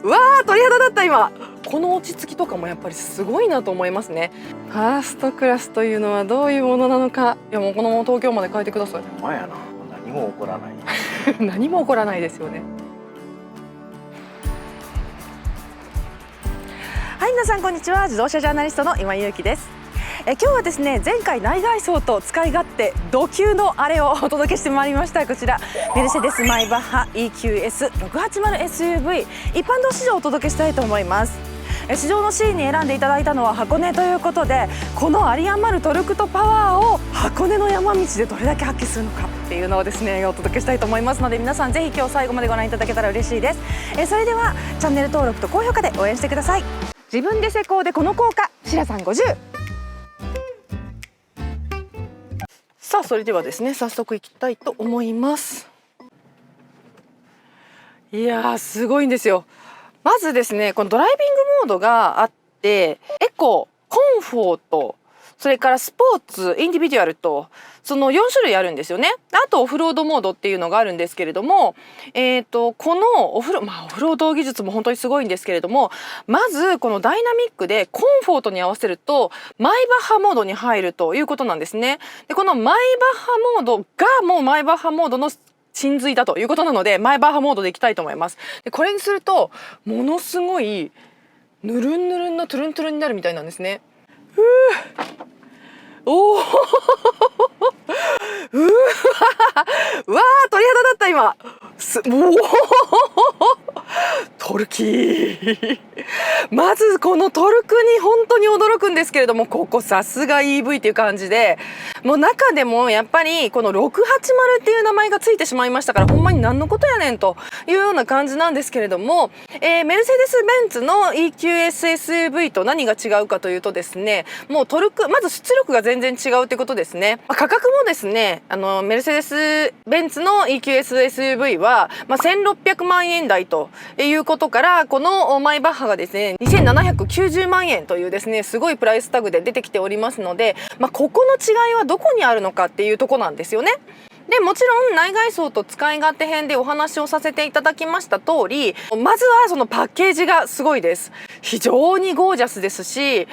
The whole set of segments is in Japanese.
うわー、鳥肌だった今。この落ち着きとかもやっぱりすごいなと思いますね。ファーストクラスというのはどういうものなのか。いやもうこのまま東京まで帰ってください。ほんまやな。何も起こらない。何も起こらないですよね。はい、皆さんこんにちは。自動車ジャーナリストの今井裕樹です。今日はですね、前回内外装と使い勝手ド級のあれをお届けしてまいりました。こちらメルセデスマイバッハ EQS680SUV 一般道市場をお届けしたいと思います。市場のシーンに選んでいただいたのは箱根ということで、この有り余るトルクとパワーを箱根の山道でどれだけ発揮するのかっていうのをですねお届けしたいと思いますので、皆さんぜひ今日最後までご覧いただけたら嬉しいです。それではチャンネル登録と高評価で応援してください。自分で施工でこの効果、シラさん50。さあそれではですね、早速いきたいと思います。いやーすごいんですよ。まずですね、このドライビングモードがあって、エコ、コンフォート、それからスポーツ、インディビデュアルと、その4種類あるんですよね。あとオフロードモードっていうのがあるんですけれども、このオフロード技術も本当にすごいんですけれども、まずこのダイナミックでコンフォートに合わせるとマイバッハモードに入るということなんですね。でこのマイバッハモードがもうマイバッハモードの真髄だということなので、マイバッハモードでいきたいと思います。でこれにするとものすごいぬるんぬるんのトゥルントゥルンになるみたいなんですね。おおうわー、鳥肌だった今。トルキーまずこのトルクに本当に驚くんですけれども、ここさすが EV っていう感じで、もう中でもやっぱりこの680っていう名前がついてしまいましたから、ほんまに何のことやねんというような感じなんですけれども、メルセデス・ベンツの EQS-SUV と何が違うかというとですね、もうトルク、まず出力が全然違うってことですね。価格もですね、メルセデス・ベンツの EQS-SUV は、1600万円台ということから、このマイバッハがですね2790万円というですねすごいプライスタグで出てきておりますので、ここの違いはどこにあるのかっていうとこなんですよね。でもちろん内外装と使い勝手編でお話をさせていただきました通り、まずはそのパッケージがすごいです。非常にゴージャスですし、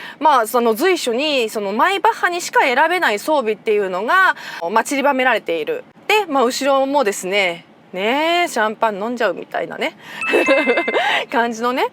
その随所にそのマイバッハにしか選べない装備っていうのが散りばめられている。で、後ろもですねシャンパン飲んじゃうみたいなね感じのね、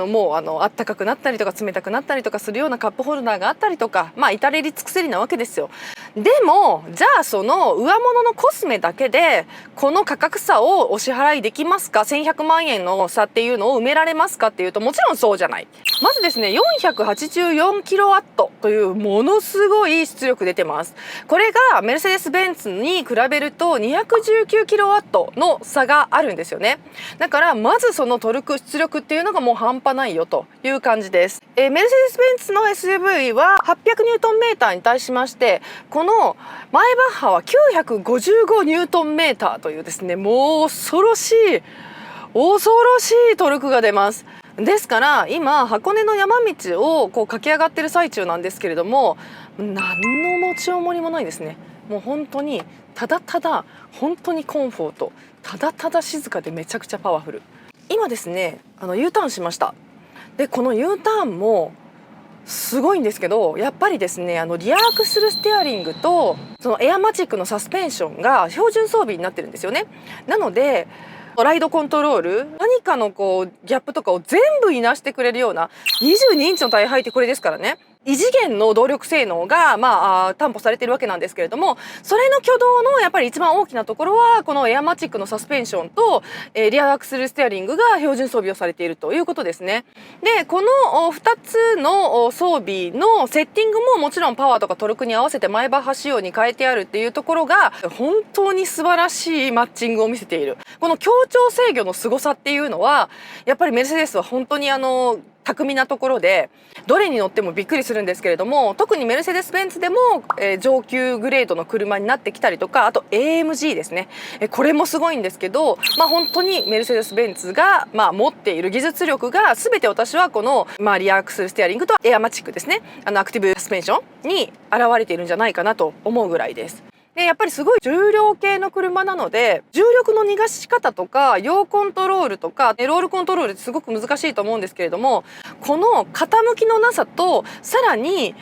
もうあったかくなったりとか冷たくなったりとかするようなカップホルダーがあったりとか、至れり尽くせりなわけですよ。でもじゃあその上物のコスメだけでこの価格差をお支払いできますか、1100万円の差っていうのを埋められますかっていうと、もちろんそうじゃない。まずですね 484kW というものすごい出力出てます。これがメルセデス・ベンツに比べると 219kW の差があるんですよね。だからまずそのトルク出力っていうのがもう半端ないよという感じです。メルセデス・ベンツの SUV は 800Nm に対しまして、このマイバッハは 955Nm というですね、もう恐ろしいトルクが出ます。ですから今箱根の山道を駆け上がってる最中なんですけれども、何の持ちようもないですね。もう本当にただただ本当にコンフォート、ただただ静かでめちゃくちゃパワフル。今ですねU ターンしました。でこの U ターンもすごいんですけど、やっぱりですねリアークするステアリングとそのエアマジックのサスペンションが標準装備になってるんですよね。なのでライドコントロール、何かのギャップとかを全部いなしてくれるような22インチのタイヤ配ってこれですからね、異次元の動力性能が担保されているわけなんですけれども、それの挙動のやっぱり一番大きなところはこのエアマチックのサスペンションと、リアアクセルステアリングが標準装備をされているということですね。でこの2つの装備のセッティングももちろんパワーとかトルクに合わせてマイバッハ仕様に変えてあるっていうところが本当に素晴らしいマッチングを見せている。この協調制御の凄さっていうのはやっぱりメルセデスは本当に巧みなところで、どれに乗ってもびっくりするんですけれども、特にメルセデス・ベンツでも、上級グレードの車になってきたりとか、あと AMG ですね、これもすごいんですけど、本当にメルセデス・ベンツが、持っている技術力が全て私はこの、リアアクセルステアリングとエアマチックですね、アクティブサスペンションに現れているんじゃないかなと思うぐらいです。でやっぱりすごい重量系の車なので、重力の逃がし方とか陽コントロールとかロールコントロールってすごく難しいと思うんですけれども、この傾きのなさとさらに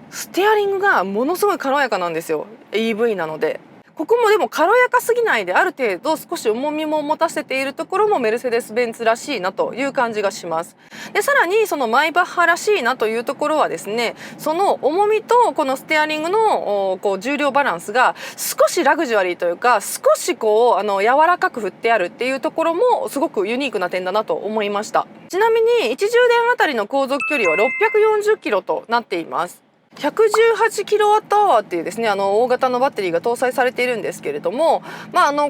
ステアリングがものすごい軽やかなんですよ。 EV なので。ここもでも軽やかすぎないで、ある程度少し重みも持たせているところもメルセデス・ベンツらしいなという感じがします。でさらにそのマイバッハらしいなというところはですね、その重みとこのステアリングのこう重量バランスが少しラグジュアリーというか、少しこう柔らかく振ってあるっていうところもすごくユニークな点だなと思いました。ちなみに1充電あたりの航続距離は640キロとなっています。118キロワットアワーっていうですね、大型のバッテリーが搭載されているんですけれども、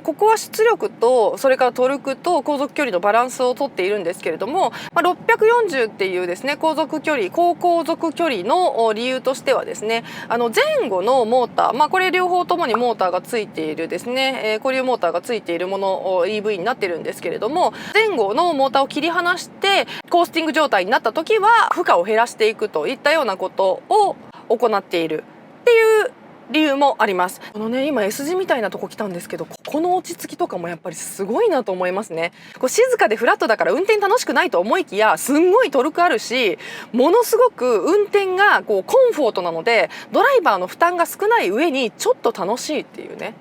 ここは出力とそれからトルクと航続距離のバランスをとっているんですけれども、640っていうですね航続距離、高航続距離の理由としてはですね、前後のモーター、これ両方ともにモーターがついているですね、交流モーターがついているもの EV になってるんですけれども、前後のモーターを切り離してコースティング状態になった時は負荷を減らしていくといったようなことを行っているっていう理由もあります。このね、今 S 字みたいなとこ来たんですけど、ここの落ち着きとかもやっぱりすごいなと思いますね。こう静かでフラットだから運転楽しくないと思いきや、すんごいトルクあるし、ものすごく運転がこうコンフォートなので、ドライバーの負担が少ない上にちょっと楽しいっていうね。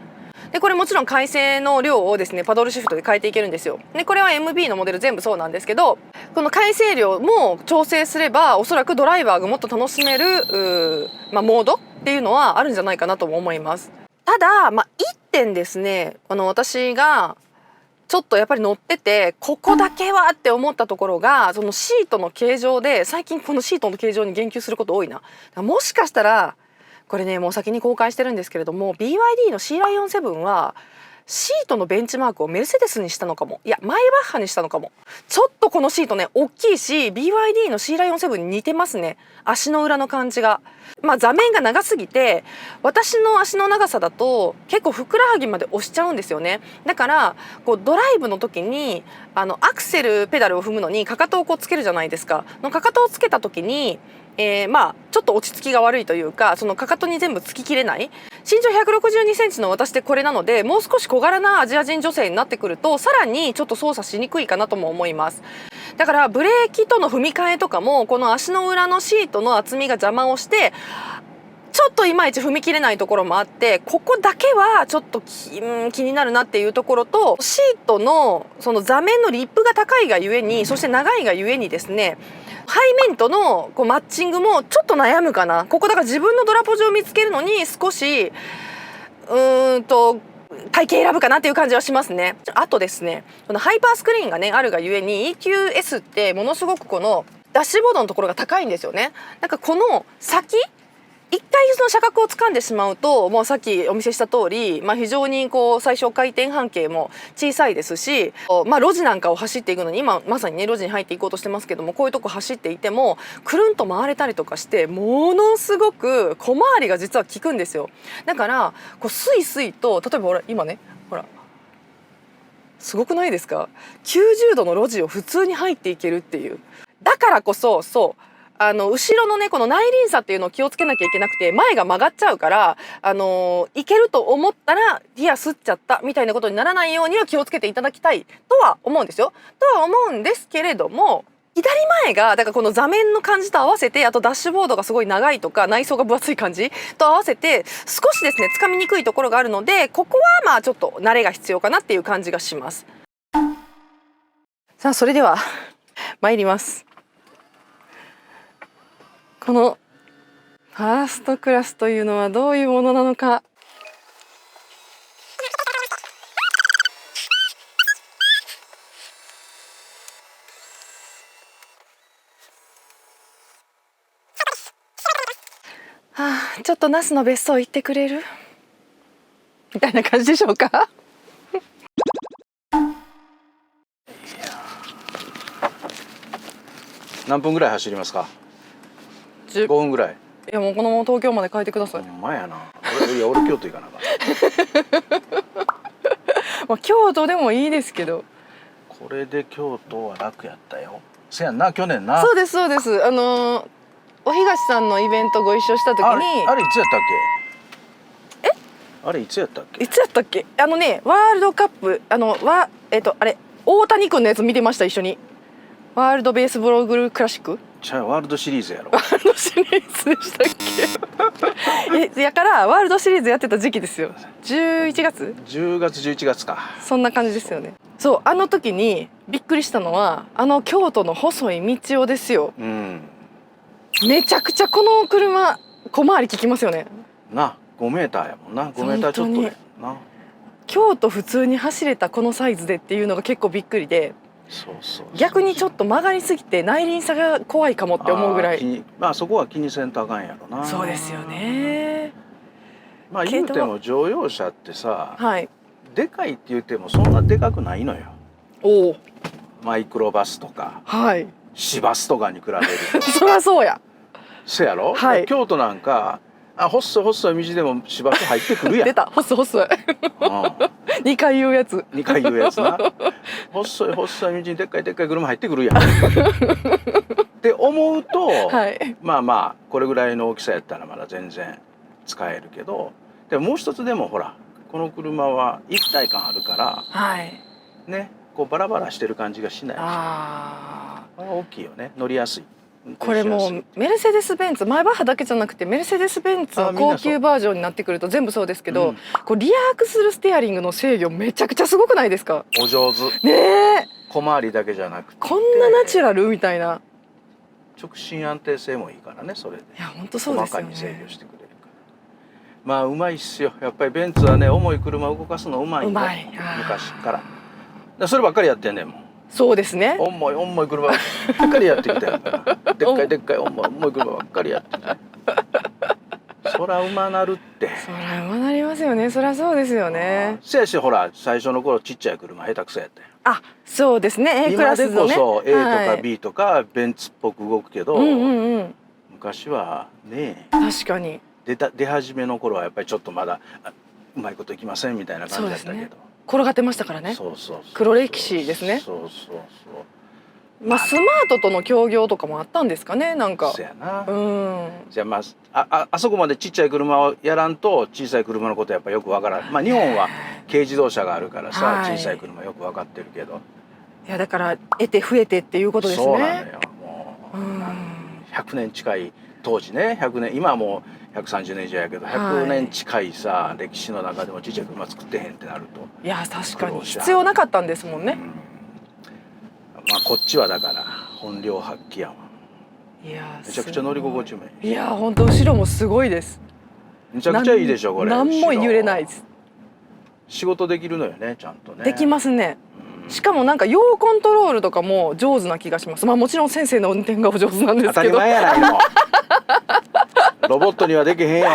でこれもちろん回生の量をですねパドルシフトで変えていけるんですよ。でこれは MB のモデル全部そうなんですけど、この回生量も調整すればおそらくドライバーがもっと楽しめるモードっていうのはあるんじゃないかなとも思います。ただ、1点ですね、私がちょっとやっぱり乗っててここだけはって思ったところが、そのシートの形状で、最近このシートの形状に言及すること多いな。もしかしたらこれね、もう先に公開してるんですけれども、 BYD の C ライオン7はシートのベンチマークをメルセデスにしたのかも、いやマイバッハにしたのかも。ちょっとこのシートね大きいし、 BYD の C ライオン7に似てますね、足の裏の感じが。座面が長すぎて私の足の長さだと結構ふくらはぎまで押しちゃうんですよね。だからこうドライブの時にアクセルペダルを踏むのにかかとをこうつけるじゃないですか。のかかとをつけた時にちょっと落ち着きが悪いというか、そのかかとに全部つききれない。身長162センチの私でこれなので、もう少し小柄なアジア人女性になってくるとさらにちょっと操作しにくいかなとも思います。だからブレーキとの踏み替えとかもこの足の裏のシートの厚みが邪魔をしてちょっといまいち踏み切れないところもあって、ここだけはちょっと気になるなっていうところと、シートのその座面のリップが高いがゆえに、そして長いがゆえにですね、背面とのこうマッチングもちょっと悩むかな。ここだから自分のドラポジを見つけるのに少し体型選ぶかなっていう感じはしますね。あとですね、このハイパースクリーンがねあるがゆえに EQS ってものすごくこのダッシュボードのところが高いんですよね。なんかこの先一回その車角を掴んでしまうと、もうさっきお見せした通り、非常にこう最小回転半径も小さいですし、路地なんかを走っていくのに、今まさにね路地に入っていこうとしてますけども、こういうとこ走っていてもくるんと回れたりとかしてものすごく小回りが実は効くんですよ。だからこうスイスイと、例えばほら今ね、ほらすごくないですか。90度の路地を普通に入っていけるっていう。だからこそ後ろのねこの内輪差っていうのを気をつけなきゃいけなくて、前が曲がっちゃうからいけると思ったらギアすっちゃったみたいなことにならないようには気をつけていただきたいとは思うんですよ。とは思うんですけれども、左前がだからこの座面の感じと合わせて、あとダッシュボードがすごい長いとか内装が分厚い感じと合わせて少しですね掴みにくいところがあるので、ここはちょっと慣れが必要かなっていう感じがします。さあそれでは参ります。このファーストクラスというのはどういうものなのか。ちょっと那須の別荘行ってくれるみたいな感じでしょうか。何分ぐらい走りますか。5 5分ぐらい。いやもうこのまま東京まで帰ってください。ほんまやな。俺京都行かなあかん。京都でもいいですけど。これで京都は楽やったよ。せやんな、去年な。そうですそうです。お東さんのイベントご一緒した時に。あれいつやったっけ。あれいつやったっけ？いつやったっけ？ワールドカップあれ大谷君のやつ見てました一緒に。ワールドベースボールクラシック？ワールドシリーズやろ。ワールドシリーズでしたっけ？やからワールドシリーズやってた時期ですよ。11月10月11月か。そんな感じですよね。そうあの時にびっくりしたのは京都の細い道をですよ。うん。めちゃくちゃこの車小回り効きますよね。な5メーターやもんな。5メーターちょっとやな。京都普通に走れたこのサイズでっていうのが結構びっくりで、そう逆にちょっと曲がりすぎて内輪差が怖いかもって思うぐらい。まあそこは気にせんとあかんやろな。そうですよね。まあ言うても乗用車ってさ、はい、でかいって言ってもそんなでかくないのよ。おお。マイクロバスとか、はい。市バスとかに比べると。そりゃそうや。せやろ、はい、京都なんか細い道でも市バス入ってくるやん。出た細い2回言うやつ。2回言うやつな。細い道にでっかい車入ってくるやん。って思うと、はい、まあこれぐらいの大きさやったらまだ全然使えるけど、でももう一つでもほらこの車は一体感あるから、はい、ねこうバラバラしてる感じがしないし、これは大きいよね。乗りやすい。これもうメルセデス・ベンツマイバッハだけじゃなくてメルセデス・ベンツの高級バージョンになってくると全部そうですけど、こうリアクスルステアリングの制御めちゃくちゃすごくないですか？お上手ねえ。小回りだけじゃなくてこんなナチュラルみたいな。直進安定性もいいからね。それでいや本当そうですよね。細かに制御してくれるから。まあうまいっすよ。やっぱりベンツはね重い車動かすのうまいよ。昔からそればっかりやってんねんもん。そうですね。重い車ばっかりやってきたからでっかい重い車ばっかりやっててそら馬なるって。そら馬なりますよね。そらそうですよね。せやしほら最初の頃ちっちゃい車下手くそやったよ。あ、そうですね。A クラスのね。今でこそ A とか B とかベンツっぽく動くけど、昔はね確かに出始めの頃はやっぱりちょっとまだうまいこといきませんみたいな感じだったけど、転がってましたからね。黒歴史ですね。まあスマートとの協業とかもあったんですかね。なんかそうやな。じゃあまあそこまでちっちゃい車をやらんと小さい車のことやっぱよくわからん。まあ日本は軽自動車があるからさ、小さい車よく分かってるけど、いやだから得て増えてっていうことですね。そうなのよ。もう100年近い当時ね、100年今はもう130年以上やけど、100年近いさ歴史の中でもちっちゃい車作ってへんってなると、いや確かに必要なかったんですもんね。まあこっちはだから本領発揮やわ。いやめちゃくちゃ乗り心地もいい。いや本当後ろもすごいです。めちゃくちゃいいでしょこれ。何も揺れないです。仕事できるのよねちゃんとね。できますね。しかもなんか要コントロールとかも上手な気がします。まあもちろん先生の運転がお上手なんですけど。当たり前やないの。ロボットにはできへんよ。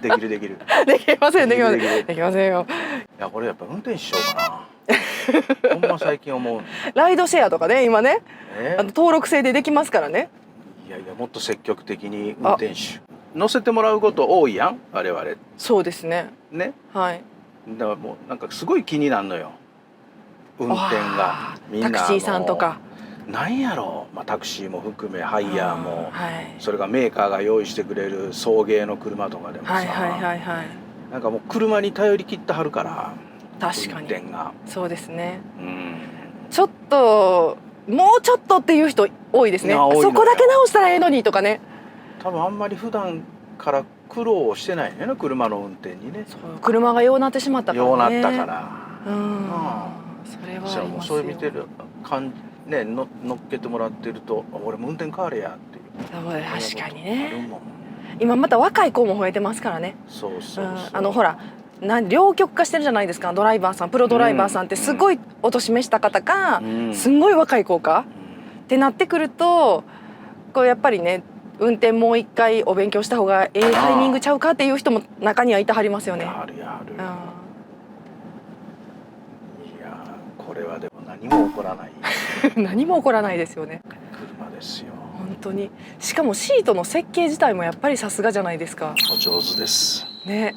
できる。できませんよ。いやこれやっぱ運転しようかな。ほんま最近思う。ライドシェアとかね今ね、登録制でできますからね。いやもっと積極的に運転手乗せてもらうこと多いやん我々。そうですね。はい。だからもうなんかすごい気になるのよ運転が。みんなタクシーさんとかなんやろう、まあ、タクシーも含めハイヤーも、それがメーカーが用意してくれる送迎の車とかでもさ、なんかもう車に頼り切ってはるから。確かに運転がそうですね。ちょっともうちょっとっていう人多いですね。そこだけ直したらええのにとかね。多分あんまり普段から苦労をしてないね車の運転にね。車がようなってしまったからね。ようなったから。それはありますよ。そういう見てる感じね、乗っけてもらってると俺も運転変われやっていう。確かにね。今また若い子も増えてますからね。ほら両極化してるじゃないですか。ドライバーさんプロドライバーさんってすごいお年めした方か、すんごい若い子か、ってなってくるとこうやっぱりね運転もう一回お勉強した方がタイミングちゃうかっていう人も中にはいてはりますよね。ある。いやこれはでも何も起こらない。何も起こらないですよね。車ですよ本当に。しかもシートの設計自体もやっぱりさすがじゃないですか。お上手ですね。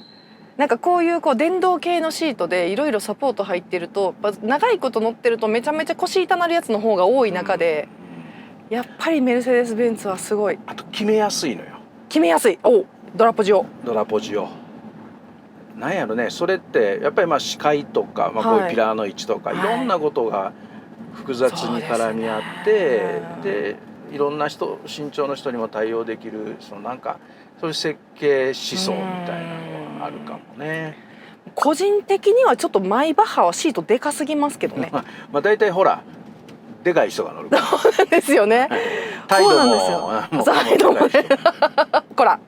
なんかこういう電動系のシートでいろいろサポート入ってると長いこと乗ってるとめちゃめちゃ腰痛なるやつの方が多い中で、やっぱりメルセデス・ベンツはすごい。あと決めやすいのよ。決めやすい。ドラポジオ。なんやろね、それってやっぱりまあ視界とか、まあ、こういうピラーの位置とか、いろんなことが複雑に絡み合って、でいろんな人、身長の人にも対応できる、そのなんかそういう設計思想みたいなのはあるかもね。個人的にはちょっとマイバッハはシートでかすぎますけどね。まあ大体ほらでかい人が乗るから。そうなんですよね。態度もそうなんですよ。態度もね。こら。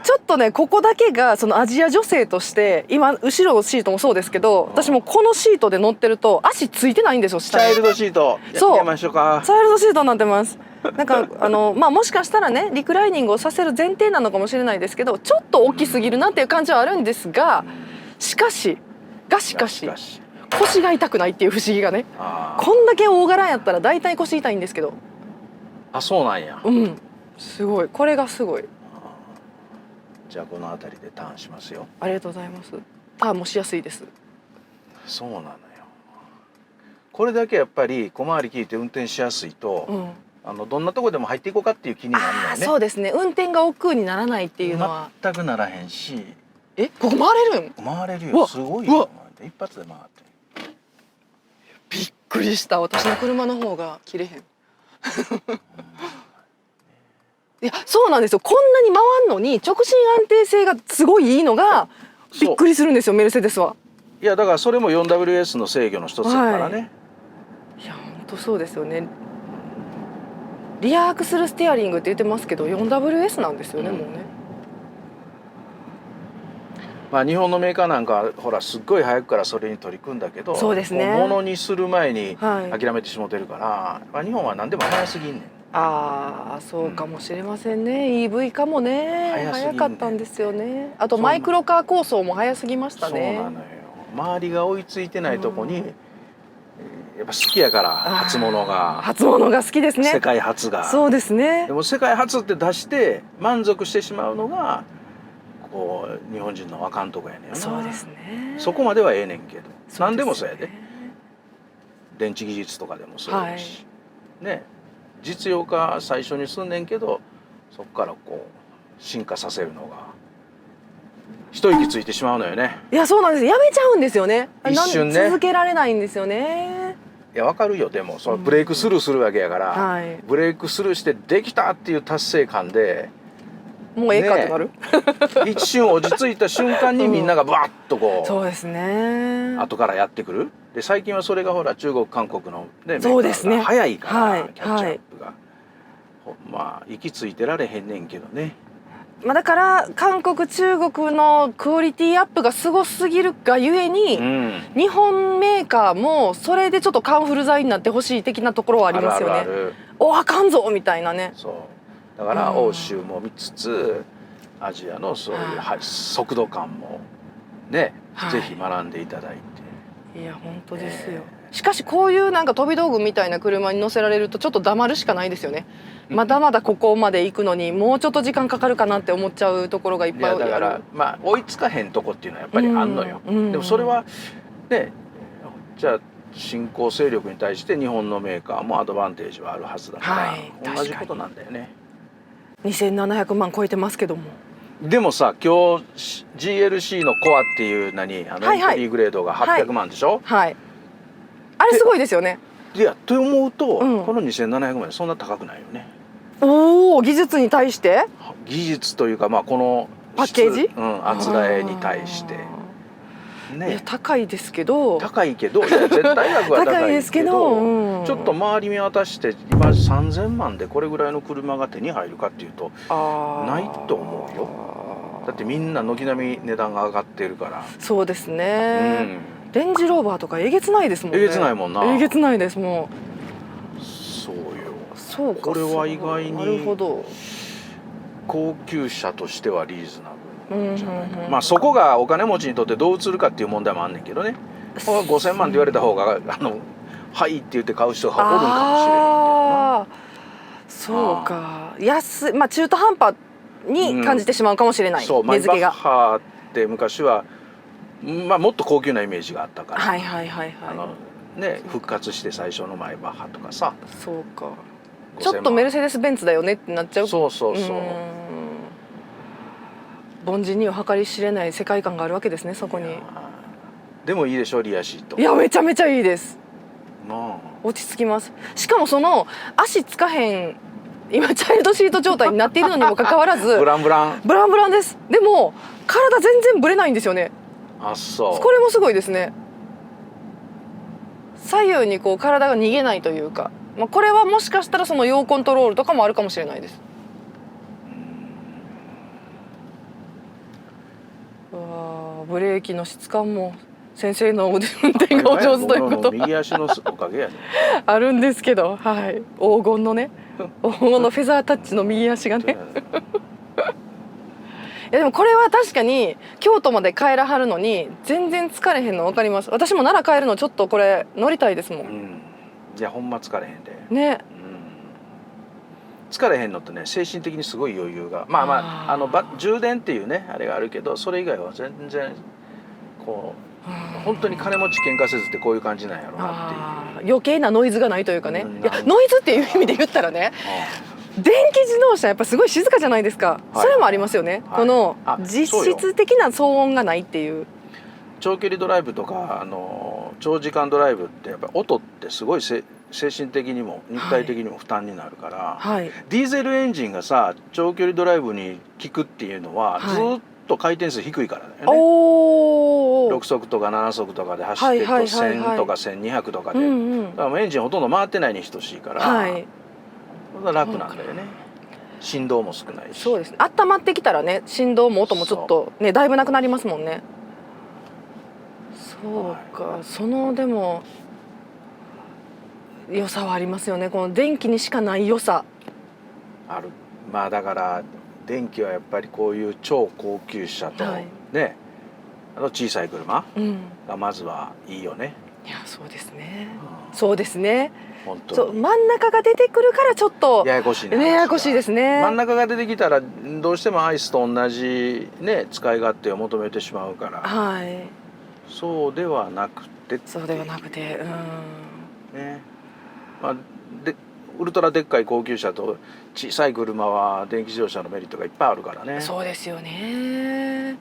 ちょっとね、ここだけがそのアジア女性として今後ろのシートもそうですけど、私もこのシートで乗ってると足ついてないんですよ。チャイルドシートやりましょうか。チャイルドシートになってます。なんかまあもしかしたらねリクライニングをさせる前提なのかもしれないですけど、ちょっと大きすぎるなっていう感じはあるんですが、しかし腰が痛くないっていう不思議がね。こんだけ大柄やったら大体腰痛いんですけど。あ、そうなんや。うん、すごい、これがすごい。じゃあこの辺りでターンしますよ。ありがとうございます。ターンもしやすいです。そうなのよ。これだけやっぱり小回り効いて運転しやすいと、どんなとこでも入っていこうかっていう気になるのよね。そうですね。運転が億劫にならないっていうのは全くならへんし。ここ回れるん？回れるよ。すごいよ。一発で回って。びっくりした。私の車の方が切れへん。いや、そうなんですよ。こんなに回んのに直進安定性がすごいいいのがびっくりするんですよ、メルセデスは。いやだからそれも 4WS の制御の一つだからね。いや本当そうですよね。リアアクスルステアリングって言ってますけど 4WS なんですよね、もうね。まあ日本のメーカーなんかほらすっごい早くからそれに取り組んだけど、そうですね。ものにする前に諦めてしもてるから、まあ日本は何でも早すぎんねん。ああ、そうかもしれませんね。EV 化もね、早かったんですよね。あとマイクロカー構想も早すぎましたね。そうなのよ。周りが追いついてないとこに、やっぱ好きやから初物が好きですね。世界初が。そうですね。でも世界初って出して満足してしまうのがこう日本人のあかんとこやねんな。そうですね。そこまではええねんけど、何でもそうやで。電池技術とかでもそうやし、ね、実用化最初にすんねんけど、そこからこう進化させるのが一息ついてしまうのよね。いや、そうなんです。やめちゃうんですよね。一瞬ね。続けられないんですよね。いやわかるよ。でもそのブレイクスルーするわけやから、ブレイクスルーしてできたっていう達成感でもうええかってなる、一瞬落ち着いた瞬間にみんながバッとこう、そうですね、後からやってくる。で最近はそれがほら中国韓国のね、そうですね、早いから、キャッチアップが、まあ息ついてられへんねんけどね。まあだから韓国中国のクオリティアップがすごすぎるがゆえに、日本メーカーもそれでちょっとカンフル剤になってほしい的なところはありますよね。お、あかんぞみたいなね。そうだから欧州も見つつ、アジアのそういう速度感もね、ぜひ学んでいただいて。いや本当ですよ。しかしこういうなんか飛び道具みたいな車に乗せられるとちょっと黙るしかないですよね。まだまだここまで行くのにもうちょっと時間かかるかなって思っちゃうところがいっぱいある。だからまあ追いつかへんとこっていうのはやっぱりあんのよ。でもそれはね、じゃあ新興勢力に対して日本のメーカーもアドバンテージはあるはずだから、同じことなんだよね。2700万超えてますけども。でもさ、今日 GLC のコアっていうエントリーグレードが800万でしょ。はい。あれすごいですよね。いやと思うと、この2700万そんな高くないよね。おお、技術に対して？技術というか、まあこのパッケージ？あつらえに対してね。いや高いですけど。高いけど、いや絶対額は高いですけど、ちょっと周り見渡して今3000万でこれぐらいの車が手に入るかっていうとないと思うよ。だってみんな軒並み値段が上がってるから。そうですね。レンジローバーとかえげつないですもんね。えげつないもんな。えげつないですもう。そうよ。そうか。これは意外になるほど。高級車としてはリーズナブルじゃないかな。まあそこがお金持ちにとってどう映るかっていう問題もあんねんけどね。5000万って言われた方がはいって言って買う人がおるんかもしれないけどな。そうか。まあ中途半端に感じてしまうかもしれない。そう、マイバッハって昔はまあもっと高級なイメージがあったから、ね、復活して最初のマイバッハとかさ。そうか。ちょっとメルセデス・ベンツだよねってなっちゃう。そうそうそう。凡人には計り知れない世界観があるわけですね、そこに。でもいいでしょリアシート。いやめちゃめちゃいいです。ま落ち着きます。しかもその足つかへん今チャイルドシート状態になっているのにもかかわらずブランブラン。ブランブランです。でも体全然ブレないんですよね。あ、そう。これもすごいですね。左右にこう体が逃げないというか、まあ、これはもしかしたらそのヨーコントロールとかもあるかもしれないです。うわブレーキの質感も先生の運転がお上手ということ右足のおかげやねあるんですけど、はい、黄金のね黄金のフェザータッチの右足がねいやでもこれは確かに京都まで帰らはるのに全然疲れへんの分かります。私も奈良帰るのちょっとこれ乗りたいですもん、いやほんま疲れへんでね、疲れへんのってね精神的にすごい余裕が充電っていうねあれがあるけど、それ以外は全然こう本当に金持ち喧嘩せずってこういう感じなんやろうなっていう。余計なノイズがないというかね、いやノイズっていう意味で言ったらね、電気自動車やっぱすごい静かじゃないですか、それもありますよね、この実質的な騒音がないっていう。長距離ドライブとか長時間ドライブってやっぱ音ってすごい精神的にも肉体的にも負担になるから、ディーゼルエンジンがさ長距離ドライブに効くっていうのは、ずっと回転数低いからだよね。6速とか7速とかで走ってると1000とか1200とかで、だからもうエンジンほとんど回ってないに等しいから、楽なんだよね。振動も少ないし。そうですね。温まってきたらね、振動も音もちょっとねだいぶなくなりますもんね。そうか、そのでも良さはありますよね。この電気にしかない良さ。ある。まあだから電気はやっぱりこういう超高級車とね、小さい車がまずはいいよね。いやそうですね。そうですね。本当に真ん中が出てくるからちょっとややこしいね。ややこしいですね。真ん中が出てきたらどうしてもアイスと同じね使い勝手を求めてしまうから。はい。そうではなくて。そうではなくて、ね。まあでウルトラでっかい高級車と小さい車は電気自動車のメリットがいっぱいあるからね。そうですよね。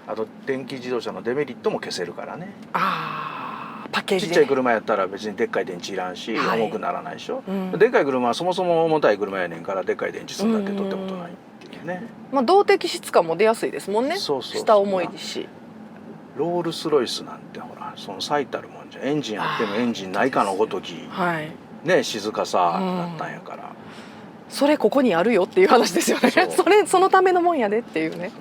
あと電気自動車のデメリットも消せるからね。パッケージでちっちゃい車やったら別にでっかい電池いらんし、重くならないでしょ、でっかい車はそもそも重たい車やねんからでっかい電池積んだってとってことないっていうね。まあ動的質感も出やすいですもんね。下重いし。ロールスロイスなんてほらその最たるもんじゃエンジンあってもエンジンないかのごとき、ね静かさだったんやから、それここにあるよっていう話ですよね。そのためのもんやでっていうね。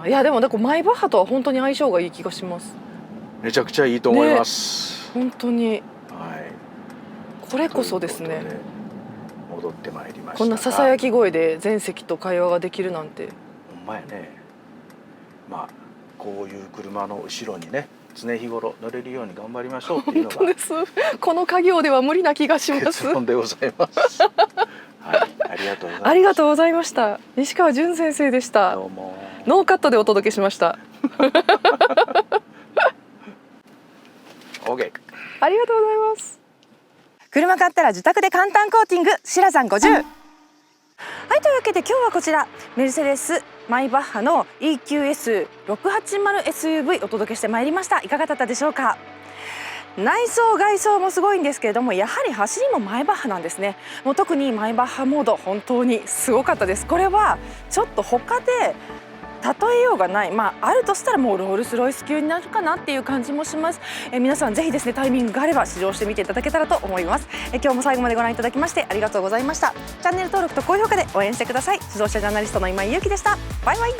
いやでもマイバッハとは本当に相性がいい気がします。めちゃくちゃいいと思います。本当に。これこそですね。戻ってまいりました。こんなささやき声で全席と会話ができるなんて。ほんまやね。まあこういう車の後ろにね常日頃乗れるように頑張りましょうっていうのが。本当です。この家業では無理な気がします。結論でございます。はい、ありがとうございます。ありがとうございました。西川純先生でした。どうも。ノーカットでお届けしました。OK。ありがとうございます。車買ったら自宅で簡単コーティングシラザン50。はい、というわけで今日はこちらメルセデスマイバッハの EQS680SUV お届けしてまいりました。いかがだったでしょうか。内装外装もすごいんですけれども、やはり走りもマイバッハなんですね。もう特にマイバッハモード本当にすごかったです。これはちょっと他で例えようがない、あるとしたらもうロールスロイス級になるかなっていう感じもします。皆さんぜひですねタイミングがあれば試乗してみていただけたらと思います。今日も最後までご覧いただきましてありがとうございました。チャンネル登録と高評価で応援してください。自動車ジャーナリストの今井ゆうきでした。バイバイ。